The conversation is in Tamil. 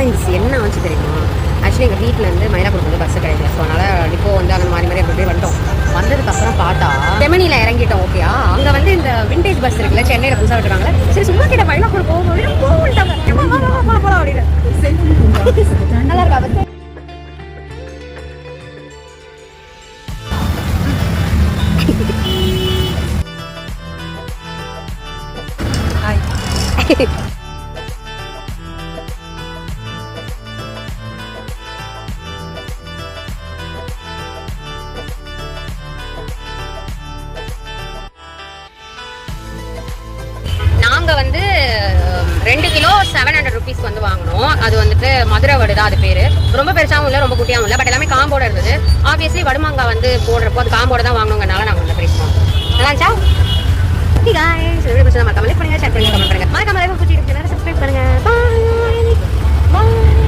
காய்ஸ் என்ன ஆச்சு தெரியுமா? ஆக்சுவலி எங்கள் வீட்டில் வந்து மயிலாப்பூர் வந்து பஸ்ஸு கிடையாது. ஸோ அதனால் இப்போ வந்து அந்த மாதிரி அப்படி வந்துட்டோம். வந்ததுக்கப்புறம் பார்த்தா செமனியில் இறங்கிட்டோம். ஓகேயா, அங்கே வந்து இந்த விண்டேஜ் பஸ் இருக்குல்ல, சென்னையில் புதுசாக விட்டுருக்காங்க. சரி சும்மா கிட்ட மயிலாப்பூர் போகும் அப்படின்னு போகலாம் அப்படின்னு நல்லா இருக்கா? நாங்கள் வந்து 2 கிலோ 700 ருபீஸ் வந்து வாங்கினோம். அது வந்துட்டு மதுரை வடு தான் அது பேர். ரொம்ப பெருசாகவும் இல்லை, ரொம்ப குட்டியாகவும் இல்லை. பட் எல்லாமே காம்போட இருந்தது. ஆப்வியஸ்லி வடுமாங்காய் வந்து போடுறப்போ அது காம்போட தான் வாங்கணுங்கிறனால நாங்கள் வந்து பிரைஸ் வாங்கணும். நல்லா இருந்துச்சா? ஓகே गाइस, வீடியோ பிடிச்சா மறக்காம லைக் பண்ணுங்க, ஷேர் பண்ணுங்க, கமெண்ட் பண்ணுங்க. மறக்காம லைக் பண்ணி சப்ஸ்கிரைப் பண்ணுங்க.